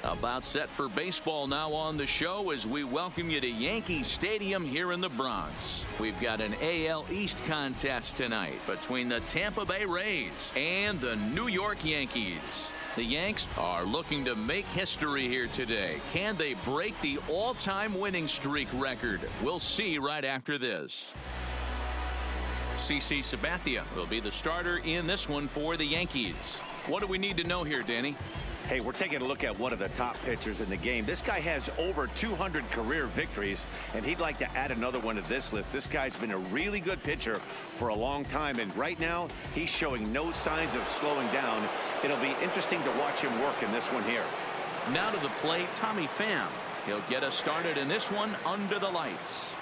About set for baseball now on the show as we welcome you to Yankee Stadium here in the Bronx. We've got an AL East contest tonight between the Tampa Bay Rays and the New York Yankees. The Yanks are looking to make history here today. Can they break the all-time winning streak record? We'll see right after this. CC Sabathia will be the starter in this one for the Yankees. What do we need to know here, Danny? Hey, we're taking a look at one of the top pitchers in the game. This guy has over 200 career victories, and he'd like to add another one to this list. This guy's been a really good pitcher for a long time, and right now he's showing no signs of slowing down. It'll be interesting to watch him work in this one here. Now to the plate, Tommy Pham. He'll get us started in this one under the lights.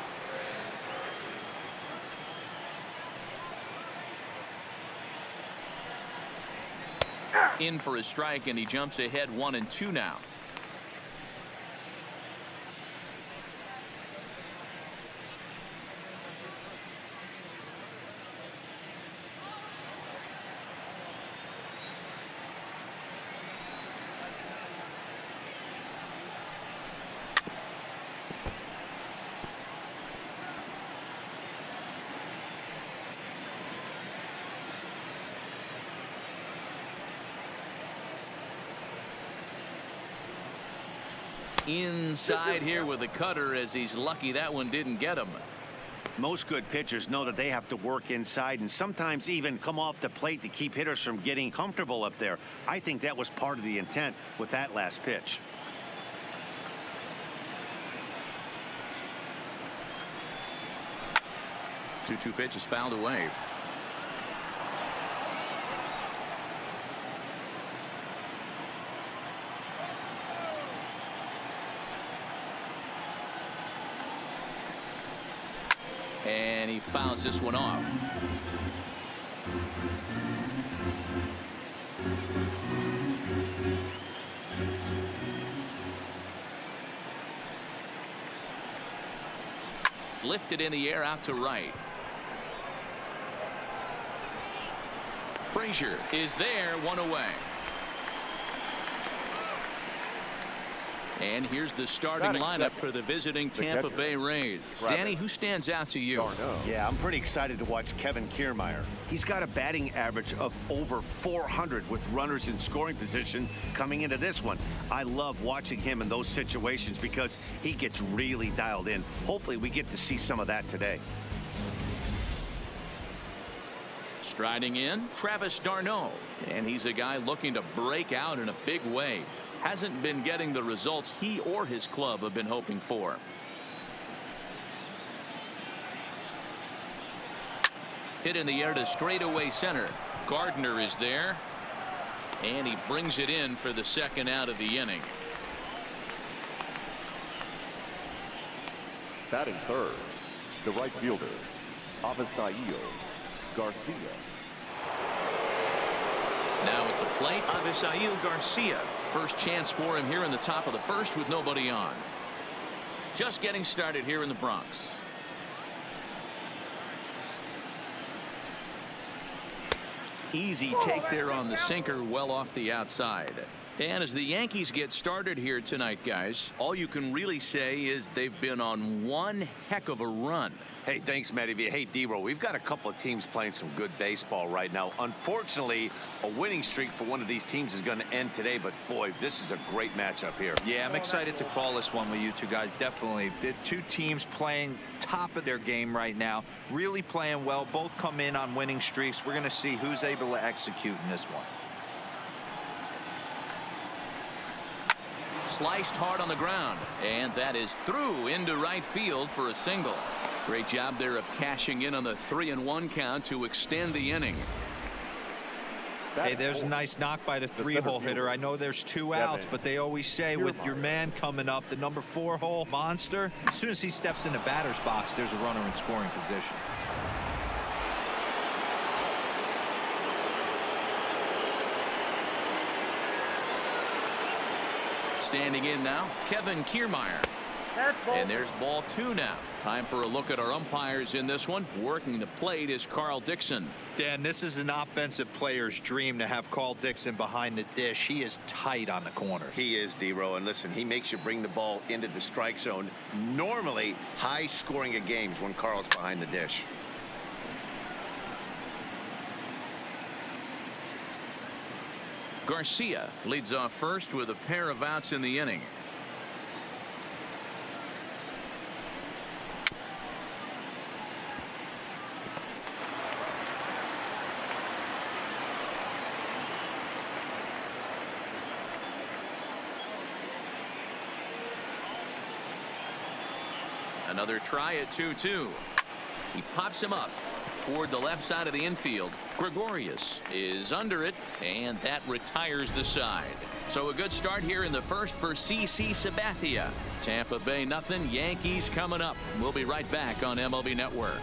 In for a strike, and he jumps ahead 1-2 now. Inside here with a cutter, as he's lucky that one didn't get him. Most good pitchers know that they have to work inside and sometimes even come off the plate to keep hitters from getting comfortable up there. I think that was part of the intent with that last pitch. Two pitches fouled away. And he fouls this one off. Lifted in the air out to right. Frazier is there, one away. And here's the starting lineup for the visiting Tampa Bay Rays. Danny, who stands out to you? Yeah, I'm pretty excited to watch Kevin Kiermaier. He's got a batting average of over 400 with runners in scoring position coming into this one. I love watching him in those situations because he gets really dialed in. Hopefully we get to see some of that today. Striding in, Travis d'Arnaud. And he's a guy looking to break out in a big way. Hasn't been getting the results he or his club have been hoping for. Hit in the air to straightaway center. Gardner is there, and he brings it in for the second out of the inning. Batting third, the right fielder, Avisaíl Garcia. Now at the plate, Avisaíl Garcia. First chance for him here in the top of the first with nobody on. Just getting started here in the Bronx. Easy take there on the sinker, well off the outside. And as the Yankees get started here tonight, guys, all you can really say is they've been on one heck of a run. Hey, thanks, Matty V. Hey, D-Roll, we've got a couple of teams playing some good baseball right now. Unfortunately, a winning streak for one of these teams is going to end today, but boy, this is a great matchup here. Yeah, I'm excited to call this one with you two guys. Definitely. The two teams playing top of their game right now, really playing well. Both come in on winning streaks. We're going to see who's able to execute in this one. Sliced hard on the ground, and that is through into right field for a single. Great job there of cashing in on the 3-1 count to extend the inning. Hey, there's a nice knock by the three-hole hitter. I know there's two outs, but they always say with your man coming up, the number 4-hole monster, as soon as he steps in the batter's box, there's a runner in scoring position. Standing in now, Kevin Kiermaier. And there's ball 2 now. Time for a look at our umpires in this one. Working the plate is Carl Dixon. Dan, this is an offensive player's dream to have Carl Dixon behind the dish. He is tight on the corners. He is, D-Row, and listen, he makes you bring the ball into the strike zone. Normally high scoring of games when Carl's behind the dish. Garcia leads off first with a pair of outs in the inning. Another try at 2-2. He pops him up toward the left side of the infield. Gregorius is under it, and that retires the side. So a good start here in the first for CC Sabathia. Tampa Bay nothing. Yankees coming up. We'll be right back on MLB Network.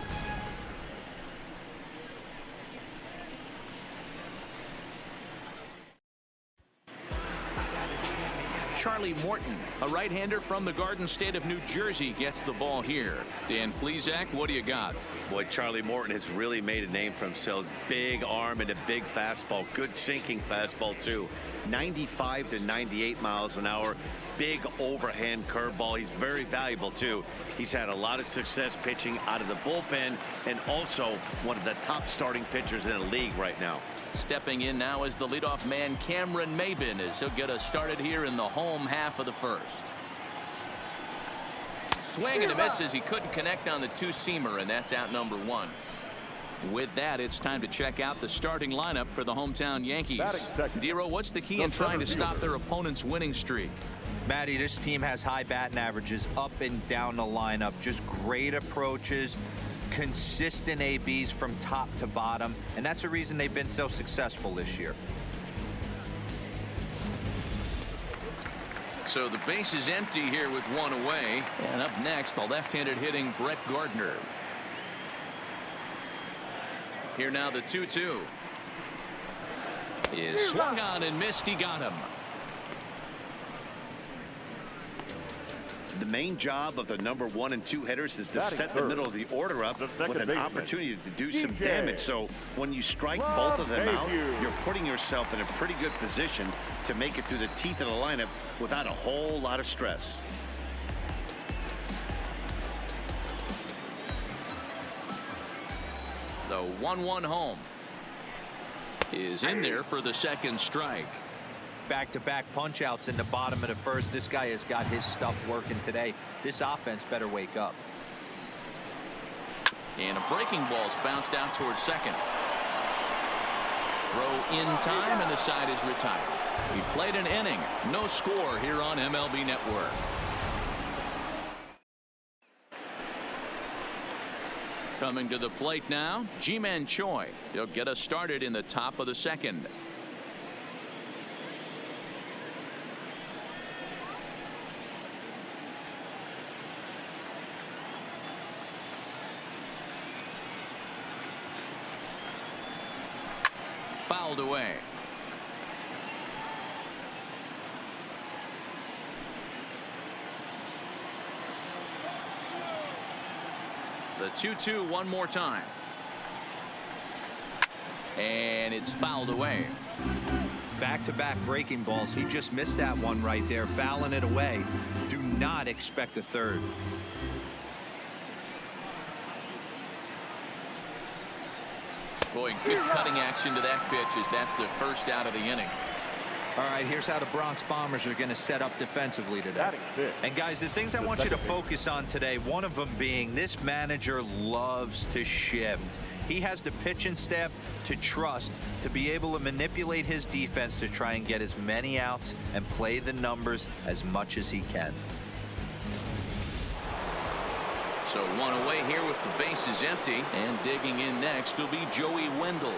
Charlie Morton, a right-hander from the Garden State of New Jersey, gets the ball here. Dan Plesac, what do you got? Boy, Charlie Morton has really made a name for himself. Big arm and a big fastball. Good sinking fastball, too. 95 to 98 miles an hour. Big overhand curveball. He's very valuable, too. He's had a lot of success pitching out of the bullpen, and also one of the top starting pitchers in the league right now. Stepping in now is the leadoff man, Cameron Maybin, as he'll get us started here in the home half of the first. Swing and a miss as he couldn't connect on the two-seamer, and that's out number 1. With that, it's time to check out the starting lineup for the hometown Yankees. Dero, what's the key in trying to stop their opponent's winning streak? Matty, this team has high batting averages up and down the lineup. Just great approaches, consistent ABs from top to bottom, and that's the reason they've been so successful this year. So the base is empty here with 1 away, and up next, the left-handed hitting Brett Gardner. Here now the 2-2 is swung on and missed. He got him. The main job of the number 1 and 2 hitters is to set the middle of the order up with an opportunity to do some damage. So when you strike both of them out, you're putting yourself in a pretty good position to make it through the teeth of the lineup without a whole lot of stress. The 1-1 home is in there for the second strike. Back-to-back punch-outs in the bottom of the first. This guy has got his stuff working today. This offense better wake up. And a breaking ball's bounced out towards second. Throw in time, and the side is retired. He played an inning. No score here on MLB Network. Coming to the plate now, Ji-Man Choi. He'll get us started in the top of the second. Fouled away. The 2-2 one more time. And it's fouled away. Back-to-back breaking balls. He just missed that one right there, fouling it away. Do not expect a third. Boy, good cutting action to that pitch as that's the first out of the inning. All right, here's how the Bronx Bombers are going to set up defensively today. And guys, the things I want you to focus on today, one of them being this manager loves to shift. He has the pitching staff to trust to be able to manipulate his defense to try and get as many outs and play the numbers as much as he can. So 1 away here with the bases empty, and digging in next will be Joey Wendell.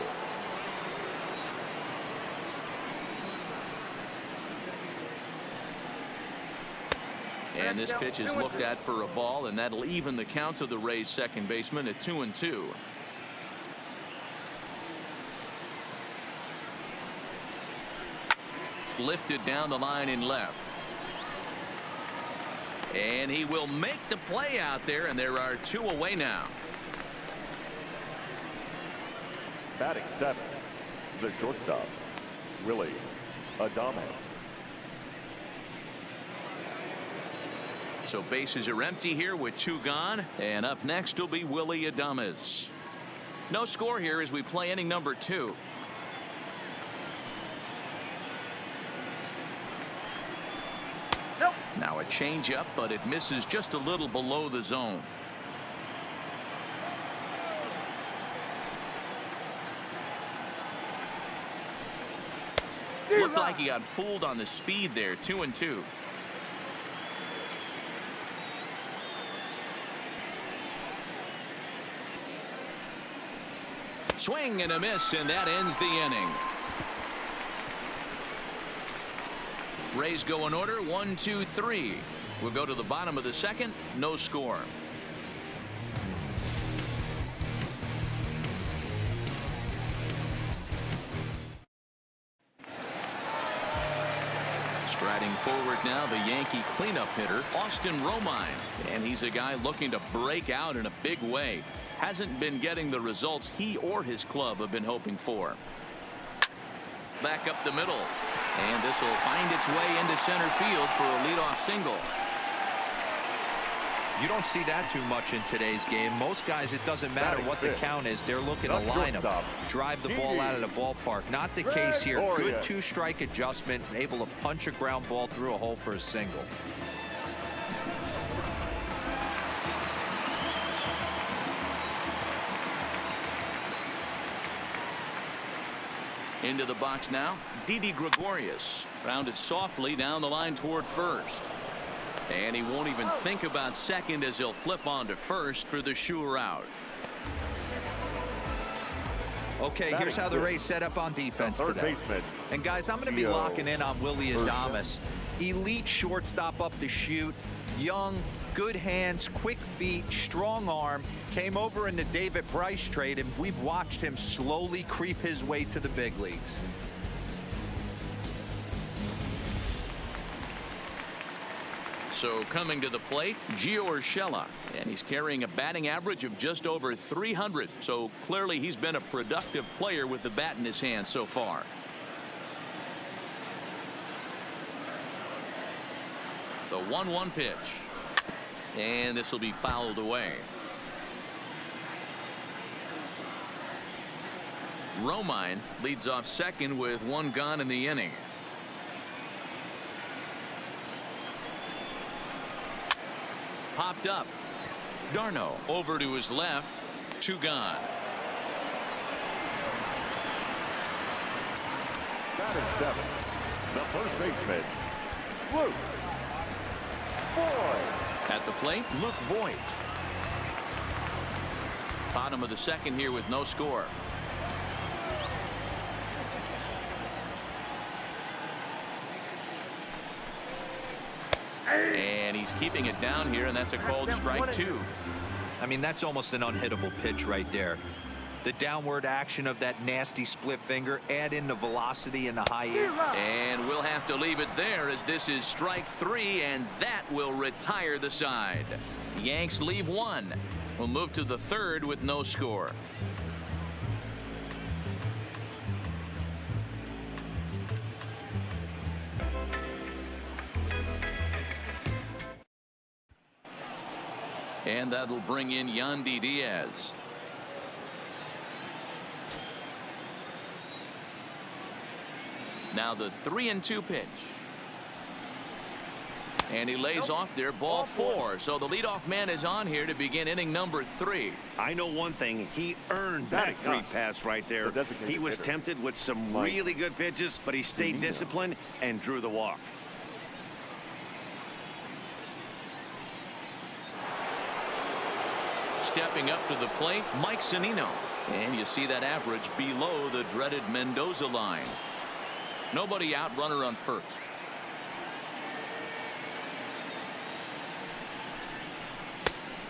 And this pitch is looked at for a ball, and that'll even the count of the Rays second baseman at 2-2. Lifted down the line in left. And he will make the play out there, and there are 2 away now. Batting 7, the shortstop, Willie Adames. So bases are empty here with 2 gone, and up next will be Willie Adames. No score here as we play inning number 2. Now a changeup, but it misses just a little below the zone. Looked like he got fooled on the speed there. 2-2. Swing and a miss, and that ends the inning. Rays go in order 1, 2, 3. We'll go to the bottom of the second. No score. Striding forward now, the Yankee cleanup hitter, Austin Romine. And he's a guy looking to break out in a big way. Hasn't been getting the results he or his club have been hoping for. Back up the middle. And this will find its way into center field for a leadoff single. You don't see that too much in today's game. Most guys, it doesn't matter what the count is. They're looking to line them, drive the ball out of the ballpark. Not the case here. Good 2-strike adjustment, able to punch a ground ball through a hole for a single. Into the box now, Didi Gregorius. Rounded softly down the line toward first. And he won't even think about second as he'll flip on to first for the sure out. Okay, here's how the Rays set up on defense today. And guys, I'm going to be locking in on Willie Adames. Elite shortstop up the chute. Young, good hands, quick feet, strong arm. Came over in the David Bryce trade, and we've watched him slowly creep his way to the big leagues. So coming to the plate, Gio Urshela, and he's carrying a batting average of just over 300. So clearly he's been a productive player with the bat in his hand so far. The 1-1 pitch. And this will be fouled away. Romine leads off second with 1 gone in the inning. Popped up. Darno over to his left. 2 gone. Batting 7, the first baseman, Luke Voigt. At the plate, Luke Voigt. Bottom of the second here with no score. And he's keeping it down here, and that's a called strike 2. I mean, that's almost an unhittable pitch right there. The downward action of that nasty split finger, add in the velocity and the high air. And we'll have to leave it there as this is strike 3, and that will retire the side. Yanks leave 1. We'll move to the third with no score. And that'll bring in Yandy Diaz. Now the 3-2 pitch. And he lays off there, ball 4. So the leadoff man is on here to begin inning number 3. I know one thing. He earned that free pass right there. He was tempted with some really good pitches, but he stayed disciplined and drew the walk. Stepping up to the plate, Mike Zunino. And you see that average below the dreaded Mendoza line. Nobody out, runner on first.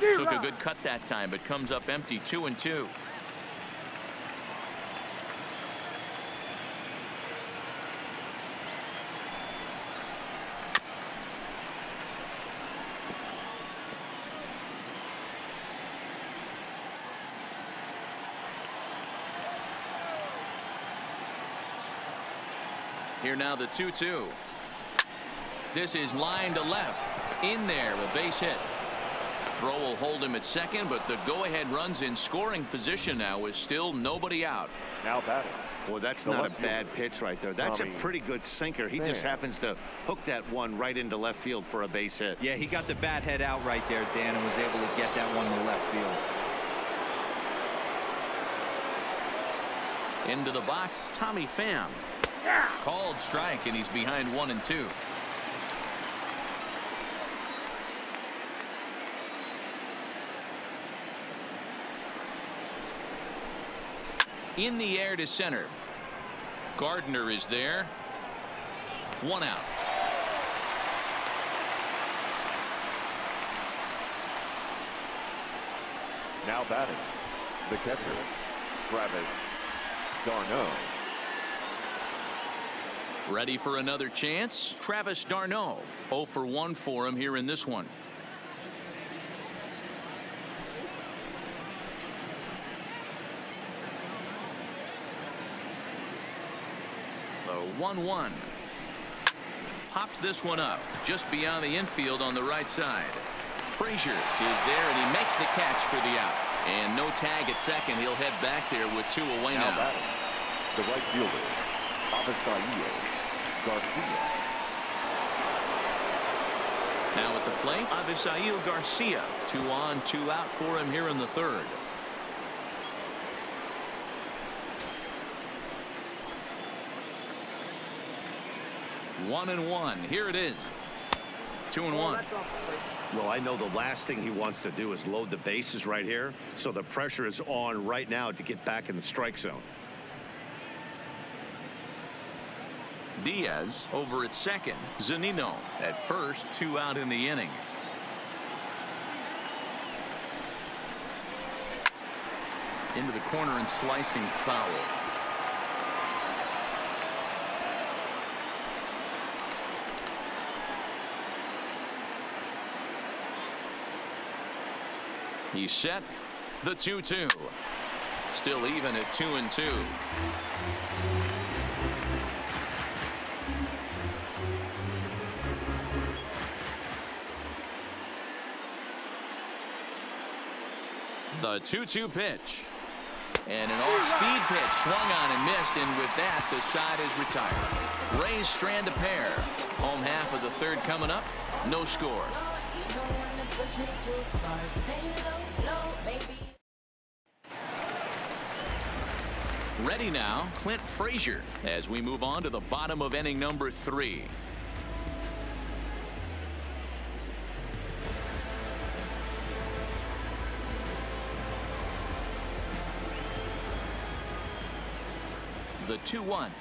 Took a good cut that time, but comes up empty. 2-2. Here now the 2-2. This is line to left. In there, a base hit. Throw will hold him at second, but the go-ahead run's in scoring position now with still nobody out. Now batting. Well, that's not a bad pitch right there. That's a pretty good sinker. He just happens to hook that one right into left field for a base hit. Yeah, he got the bat head out right there, Dan, and was able to get that one to left field. Into the box, Tommy Pham. Called strike, and he's behind 1-2. In the air to center. Gardner is there. 1 out. Now batting. The catcher, Travis d'Arnaud. Ready for another chance? Travis d'Arnaud. 0 for 1 for him here in this one. The 1-1. Pops this one up just beyond the infield on the right side. Frazier is there, and he makes the catch for the out. And no tag at second. He'll head back there with 2 away now. Batting. The right fielder, Avisaíl Garcia. Now at the plate, Avisaíl Garcia. 2 on, 2 out for him here in the third. One and one. Here it is. 2-1. Well, I know the last thing he wants to do is load the bases right here. So the pressure is on right now to get back in the strike zone. Diaz over at second. Zunino at first. 2 out in the inning. Into the corner and slicing foul. He's set. The 2-2. Still even at 2-2. The 2-2 pitch. And an off-speed pitch swung on and missed, and with that the side is retired. Rays strand a pair. Home half of the third coming up. No score. Ready now, Clint Frazier, as we move on to the bottom of inning number 3. The 2-1.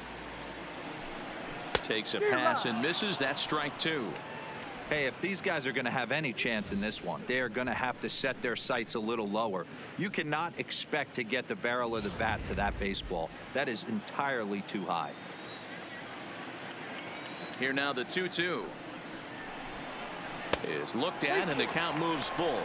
Takes a pass and misses. That's strike 2. Hey, if these guys are going to have any chance in this one, they are going to have to set their sights a little lower. You cannot expect to get the barrel of the bat to that baseball. That is entirely too high. Here now the 2-2 is looked at, and the count moves full.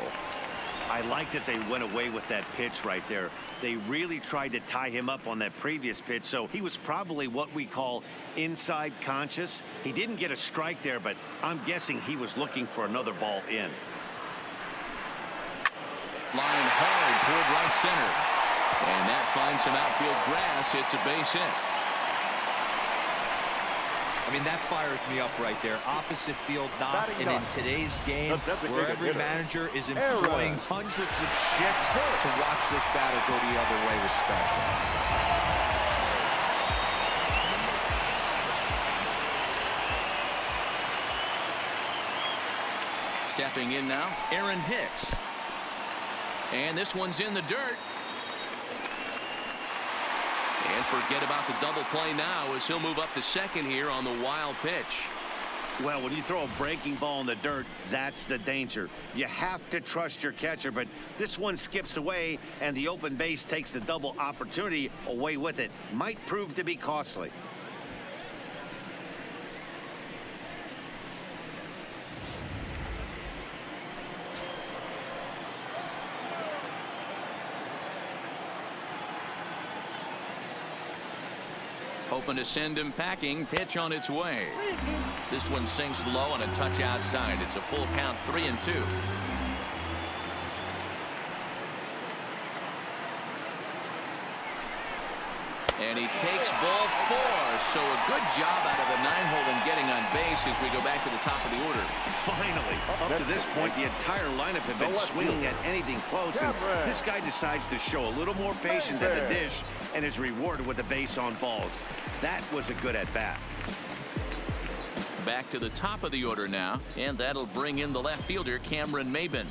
I like that they went away with that pitch right there. They really tried to tie him up on that previous pitch, so he was probably what we call inside conscious. He didn't get a strike there, but I'm guessing he was looking for another ball in. Line hard toward right center, and that finds some outfield grass. It's a base hit. I mean, that fires me up right there. Opposite field knock, and in today's game, where every manager is employing hundreds of shifts, to watch this batter go the other way was special. Stepping in now, Aaron Hicks. And this one's in the dirt. And forget about the double play now as he'll move up to second here on the wild pitch. Well, when you throw a breaking ball in the dirt, that's the danger. You have to trust your catcher, but this one skips away, and the open base takes the double opportunity away with it. Might prove to be costly. hoping to send him packing. Pitch on its way. This one sinks low on a touch outside. It's a full count, 3-2. And he takes ball 4. So a good job out of the 9-hole in getting on base as we go back to the top of the order. Finally, up to this point, the entire lineup had been swinging at anything close, and this guy decides to show a little more patience at the dish and is rewarded with a base on balls. That was a good at-bat. Back to the top of the order now, and that'll bring in the left fielder, Cameron Maybin.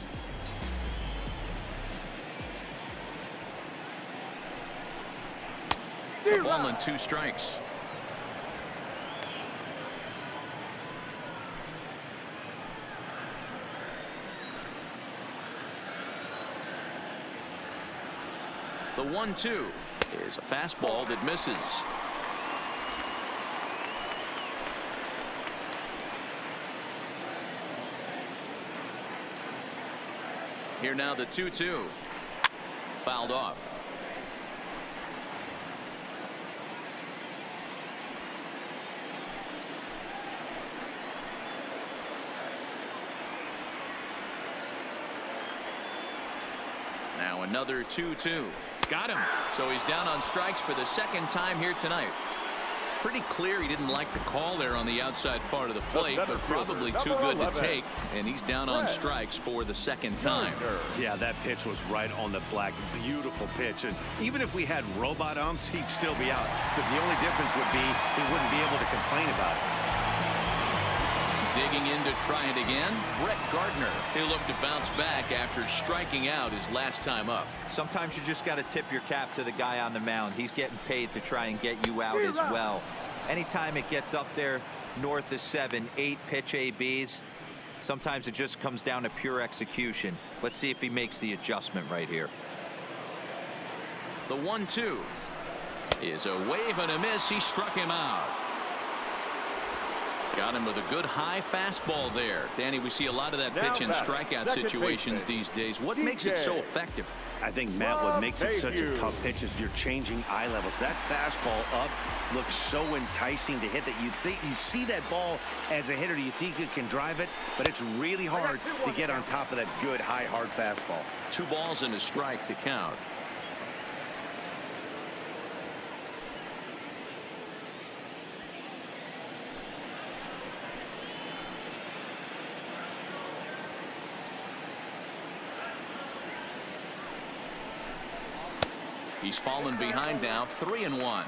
A ball and 2 strikes. The 1-2 is a fastball that misses. Here now the 2-2. Fouled off. Now another 2-2. Got him. So he's down on strikes for the second time here tonight. Pretty clear he didn't like the call there on the outside part of the plate, but probably too good to take, and he's down on strikes for the second time. Yeah, that pitch was right on the black. Beautiful pitch, and even if we had robot umps, he'd still be out. But the only difference would be he wouldn't be able to complain about it. Digging in to try it again, Brett Gardner. He'll look to bounce back after striking out his last time up. Sometimes you just got to tip your cap to the guy on the mound. He's getting paid to try and get you out as well. Anytime it gets up there north of 7, 8 pitch ABs, sometimes it just comes down to pure execution. Let's see if he makes the adjustment right here. The 1-2 is a wave and a miss. He struck him out. Got him with a good high fastball there. Danny, we see a lot of that pitch in strikeout situations these days. What makes it so effective? I think, Matt, what makes it such a tough pitch is you're changing eye levels. That fastball up looks so enticing to hit that you see that ball as a hitter, you think you can drive it, but it's really hard to get on top of that good high hard fastball. 2 balls and a strike to count. He's fallen behind now, 3-1.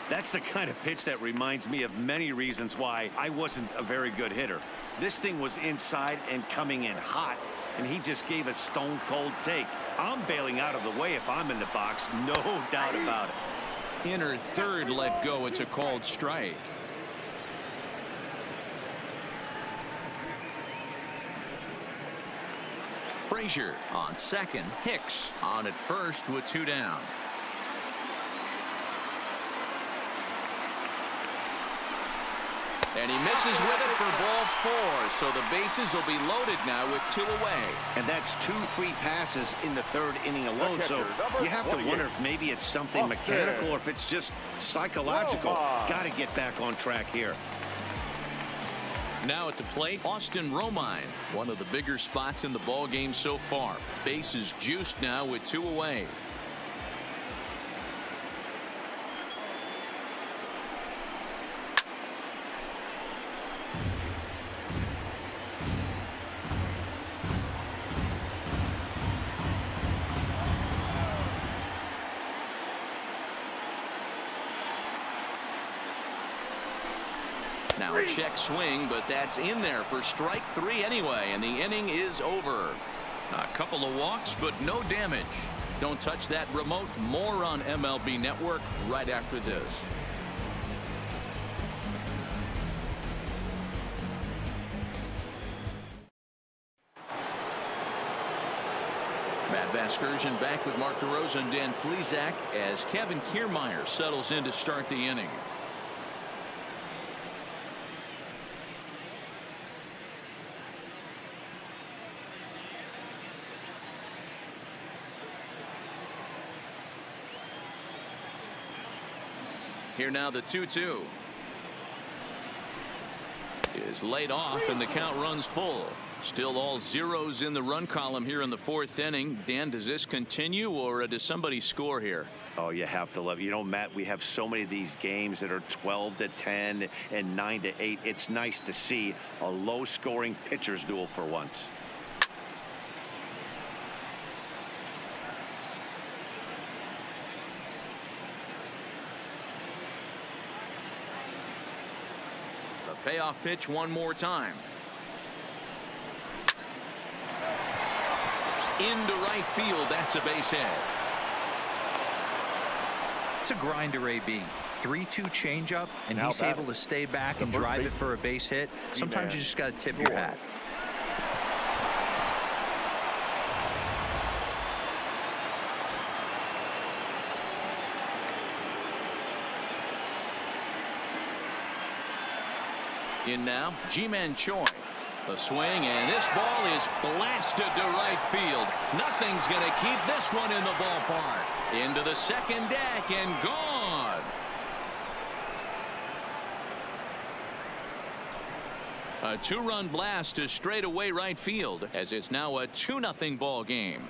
That's the kind of pitch that reminds me of many reasons why I wasn't a very good hitter. This thing was inside and coming in hot, and he just gave a stone cold take. I'm bailing out of the way if I'm in the box, no doubt about it. Inner third let go. It's a called strike. Frazier on second. Hicks on at first with 2 down. And he misses with it for ball 4. So the bases will be loaded now with 2 away. And that's 2 free passes in the 3rd inning alone. So you have to wonder if maybe it's something mechanical or if it's just psychological. Got to get back on track here. Now at the plate, Austin Romine, one of the bigger spots in the ball game so far. Bases juiced now with 2 away. Now a check swing, but that's in there for strike 3 anyway, and the inning is over. A couple of walks, but no damage. Don't touch that remote. More on MLB Network right after this. Matt Vasgersian back with Mark DeRosa and Dan Plesac as Kevin Kiermaier settles in to start the inning. Here now the 2-2 is laid off and the count runs full. Still all zeros in the run column here in the 4th inning. Dan, does this continue or does somebody score here? Oh, you have to love it. You know, Matt, we have so many of these games that are 12-10 and 9-8. It's nice to see a low-scoring pitcher's duel for once. The payoff pitch one more time. Into right field. That's a base hit. It's a grinder, AB. 3-2 changeup, and Now he's able to stay back and drive it for a base hit. Sometimes you just got to tip your hat. In now, Ji-Man Choi. The swing, and this ball is blasted to right field. Nothing's going to keep this one in the ballpark. Into the second deck and gone. A 2-run blast to straightaway right field as it's now a 2-0 ball game.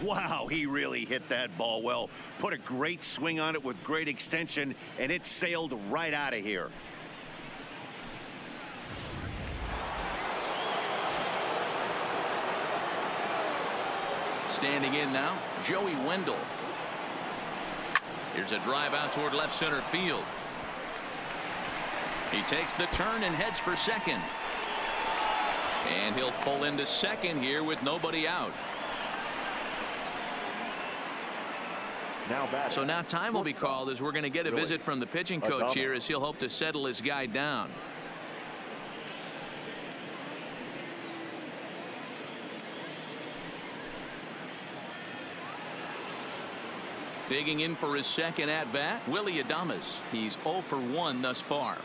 Wow, he really hit that ball well. Put a great swing on it with great extension, and it sailed right out of here. Standing in now, Joey Wendell. Here's a drive out toward left center field. He takes the turn and heads for second. And he'll pull into second here with nobody out. So now time will be called as we're going to get a visit from the pitching coach here as he'll hope to settle his guy down. Digging in for his second at bat, Willie Adames. He's 0 for 1 thus far.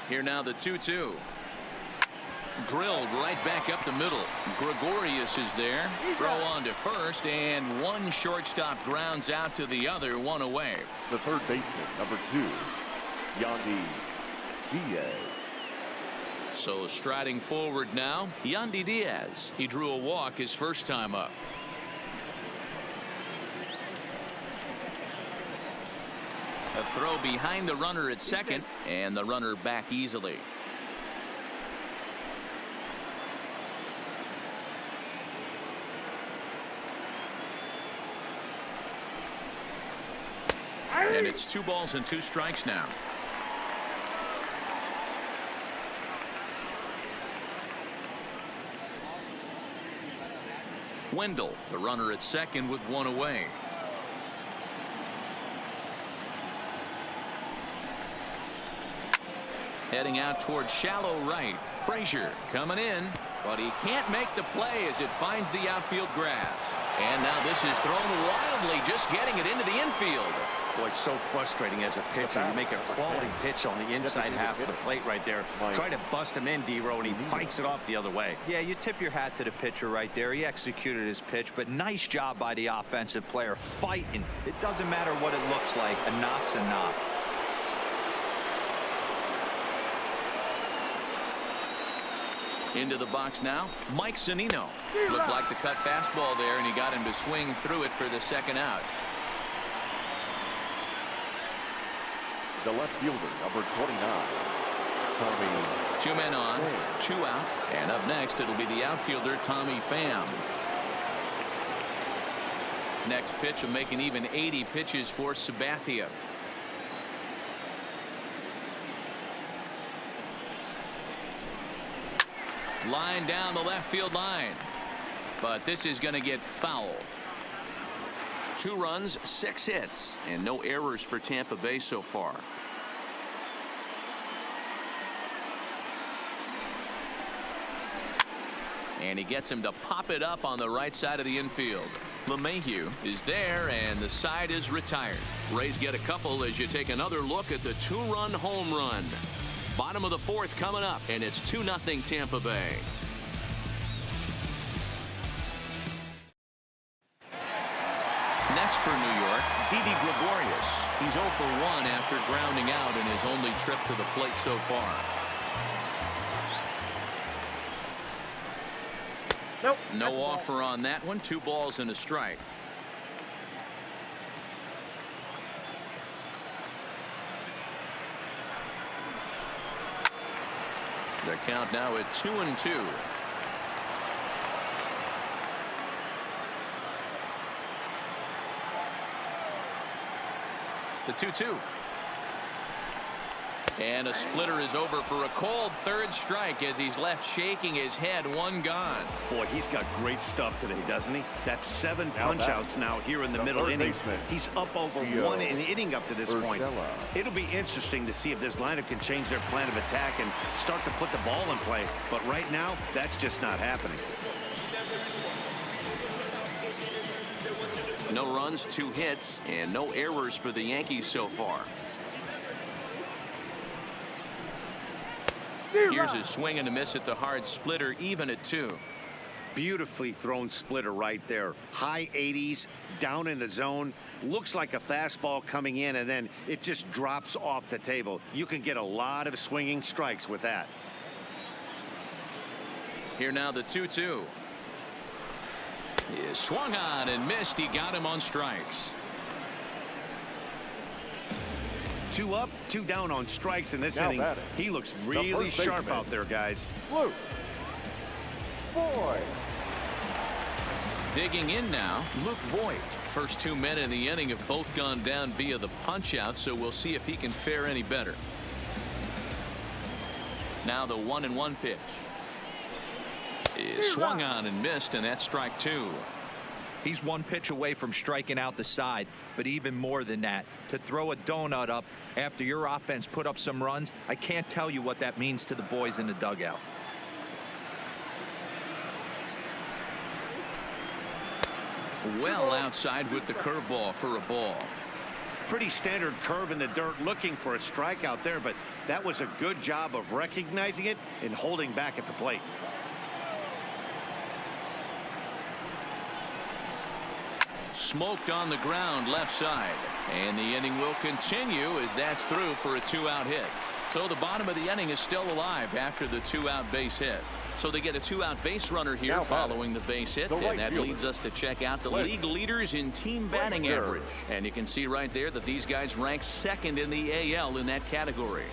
Here now the 2-2. Drilled right back up the middle. Gregorius is there. Throw on to first, and one shortstop grounds out to the other, one away. The third baseman, number 2, Yandy Diaz. So striding forward now, Yandy Diaz. He drew a walk his first time up. A throw behind the runner at second, and the runner back easily. And it's 2 balls and 2 strikes now. Wendell, the runner at second with 1 away. Heading out towards shallow right. Frazier coming in, but he can't make the play as it finds the outfield grass. And now this is thrown wildly, just getting it into the infield. Boy, it's so frustrating as a pitcher. You make a quality pitch on the inside half of the plate right there. Try to bust him in, D-Row, and he fights it off the other way. Yeah, you tip your hat to the pitcher right there. He executed his pitch, but nice job by the offensive player fighting. It doesn't matter what it looks like. A knock's a knock. Into the box now, Mike Zunino. Looked like the cut fastball there, and he got him to swing through it for the second out. The left fielder, number 29, Tommy. 2 men on, 2 out, and up next it'll be the outfielder Tommy Pham. Next pitch will make an even 80 pitches for Sabathia. Line down the left field line. But this is going to get foul. 2 runs, 6 hits, and no errors for Tampa Bay so far. And he gets him to pop it up on the right side of the infield. LeMahieu is there, and the side is retired. Rays get a couple as you take another look at the 2-run home run. Bottom of the 4th coming up, and it's 2-0 Tampa Bay. Next for New York, Didi Gregorius. He's 0 for 1 after grounding out in his only trip to the plate so far. Nope. No offer on that one. 2 balls and a strike. The count now at 2-2. The 2-2. And a splitter is over for a called 3rd strike as he's left shaking his head. 1 gone. Boy, he's got great stuff today, doesn't he? That's 7 punch-outs now here in the middle innings. He's up over 1 inning up to this point. It'll be interesting to see if this lineup can change their plan of attack and start to put the ball in play. But right now, that's just not happening. No runs, 2 hits, and no errors for the Yankees so far. Here's a swing and a miss at the hard splitter, even at 2. Beautifully thrown splitter right there. High 80s, down in the zone. Looks like a fastball coming in, and then it just drops off the table. You can get a lot of swinging strikes with that. Here now the 2-2. He swung on and missed. He got him on strikes. 2 up, 2 down on strikes in this inning. He looks really sharp out there, guys. Luke Voit. Digging in now, Luke Voit. First 2 men in the inning have both gone down via the punch out, so we'll see if he can fare any better. Now the 1-1 pitch. Is swung on and missed, and that's strike 2. He's 1 pitch away from striking out the side, but even more than that, to throw a donut up after your offense put up some runs, I can't tell you what that means to the boys in the dugout. Well outside with the curveball for a ball. Pretty standard curve in the dirt, looking for a strikeout there, but that was a good job of recognizing it and holding back at the plate. Smoked on the ground left side, and the inning will continue as that's through for a 2-out hit. So the bottom of the inning is still alive after the 2-out base hit. So they get a 2-out base runner here following the base hit, and that leads us to check out the league leaders in team batting average. And you can see right there that these guys rank 2nd in the AL in that category.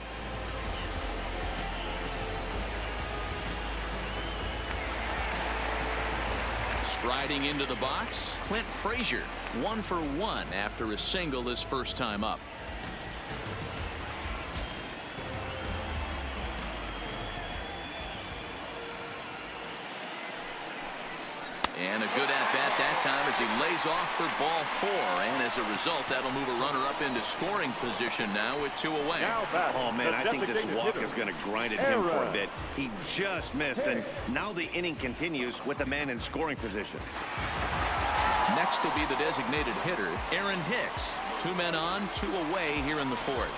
Striding into the box, Clint Frazier, 1 for 1 after a single his first time up. And a good at-bat that time as he lays off for ball 4. And as a result, that'll move a runner up into scoring position now with 2 away. Oh, man, I think this walk is going to grind at him for a bit. He just missed, and now the inning continues with a man in scoring position. Next will be the designated hitter, Aaron Hicks. 2 men on, 2 away here in the 4th.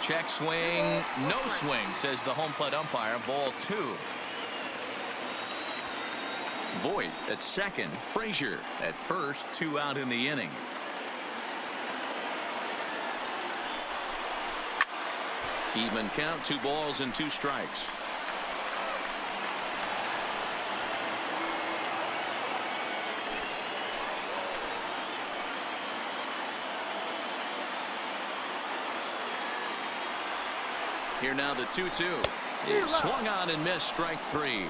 Check swing, no swing, says the home plate umpire. Ball 2. Voit at 2nd, Frazier at 1st, 2 out in the inning. Even count, 2 balls and 2 strikes. Here now the 2-2. Is swung on and missed, strike 3.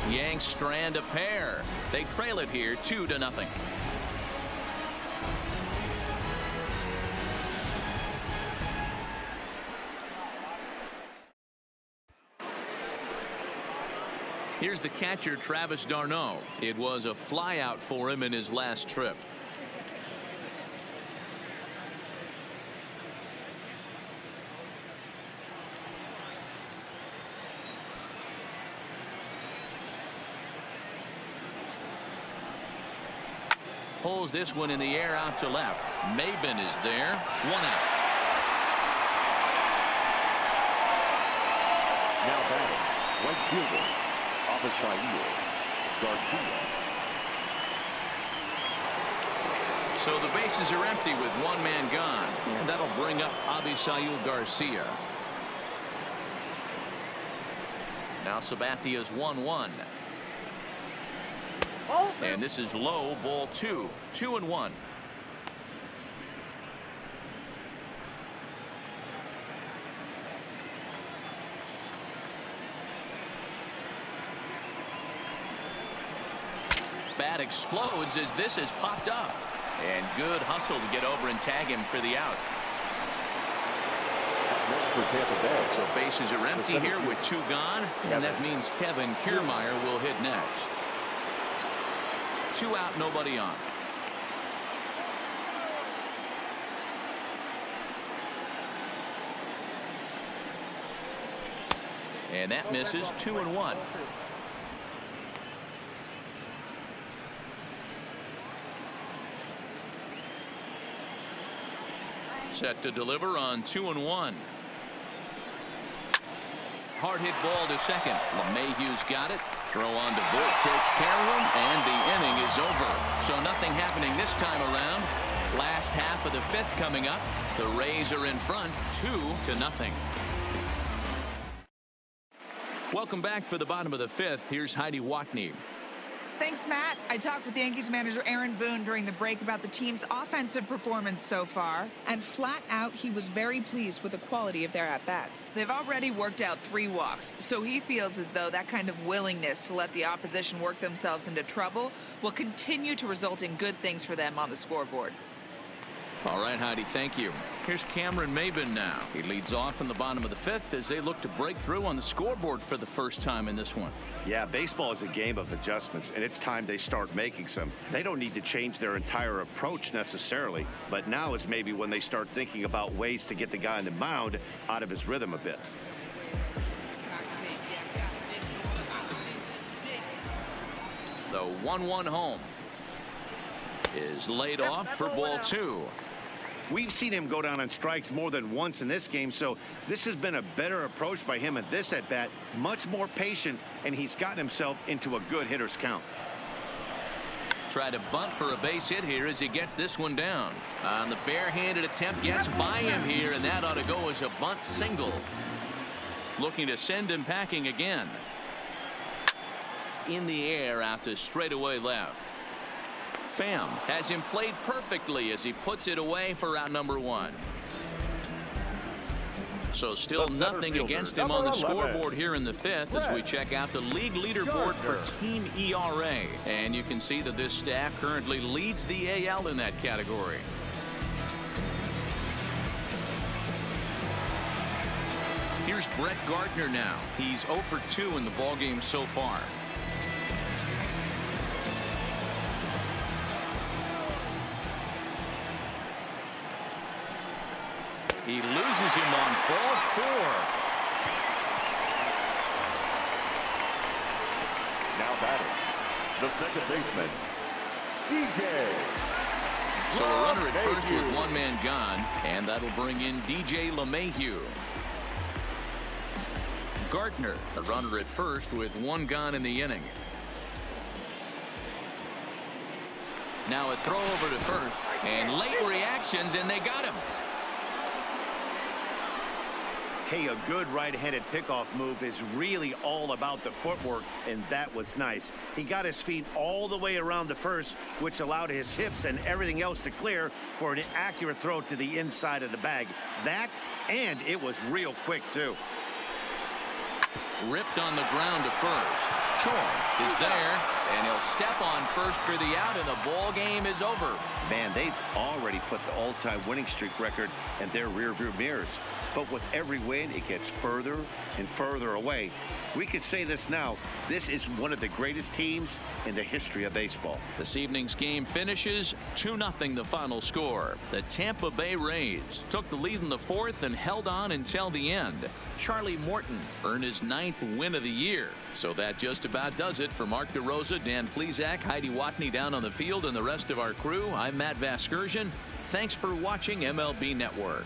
Yanks strand a pair. They trail it here 2-0. Here's the catcher, Travis d'Arnaud. It was a flyout for him in his last trip. Pulls this one in the air out to left. Maben is there. 1 out. Now batting, right fielder, Avisail Garcia. So the bases are empty with 1 man gone. And that'll bring up Avisail Garcia. Now Sabathia's 1-1. And this is low, ball 2. 2-1. Bat explodes as this is popped up. And good hustle to get over and tag him for the out. For Tampa Bay. So bases are empty here with 2 gone. And that means Kevin Kiermaier will hit next. 2 out, nobody on. And that misses. 2-1. Set to deliver on 2-1. Hard hit ball to second. LeMahieu's got it. Throw on to Voit, takes care of him, and the inning is over. So nothing happening this time around. Last half of the 5th coming up. The Rays are in front, 2-0. Welcome back for the bottom of the 5th. Here's Heidi Watney. Thanks, Matt. I talked with Yankees manager Aaron Boone during the break about the team's offensive performance so far, and flat out he was very pleased with the quality of their at-bats. They've already worked out 3 walks, so he feels as though that kind of willingness to let the opposition work themselves into trouble will continue to result in good things for them on the scoreboard. All right, Heidi, thank you. Here's Cameron Maben now. He leads off in the bottom of the 5th as they look to break through on the scoreboard for the first time in this one. Yeah, baseball is a game of adjustments, and it's time they start making some. They don't need to change their entire approach necessarily, but now is maybe when they start thinking about ways to get the guy on the mound out of his rhythm a bit. The 1-1 home is laid off for ball 2. We've seen him go down on strikes more than once in this game, so this has been a better approach by him at this at-bat, much more patient, and he's gotten himself into a good hitter's count. Try to bunt for a base hit here as he gets this one down. On the barehanded attempt, gets by him here, and that ought to go as a bunt single. Looking to send him packing again. In the air out to straightaway left. Pham has him played perfectly as he puts it away for out number 1. So still nothing against him on the scoreboard here in the 5th as we check out the league leaderboard for team ERA. And you can see that this staff currently leads the AL in that category. Here's Brett Gardner now. He's 0 for 2 in the ballgame so far. He loses him on ball 4. Now batting, the second baseman, DJ. So a runner at first with 1 man gone, and that'll bring in DJ LeMahieu. Gardner, a runner at first with 1 gone in the inning. Now a throw over to first, and late reactions, and they got him. Hey, a good right-handed pickoff move is really all about the footwork, and that was nice. He got his feet all the way around the first, which allowed his hips and everything else to clear for an accurate throw to the inside of the bag. That, and it was real quick, too. Ripped on the ground to first. Chore is there, and he'll step on first for the out, and the ball game is over. Man, they've already put the all-time winning streak record in their rearview mirrors. But with every win, it gets further and further away. We could say this now. This is one of the greatest teams in the history of baseball. This evening's game finishes 2-0 the final score. The Tampa Bay Rays took the lead in the fourth and held on until the end. Charlie Morton earned his 9th win of the year. So that just about does it. For Mark DeRosa, Dan Plesac, Heidi Watney down on the field, and the rest of our crew, I'm Matt Vasgersian. Thanks for watching MLB Network.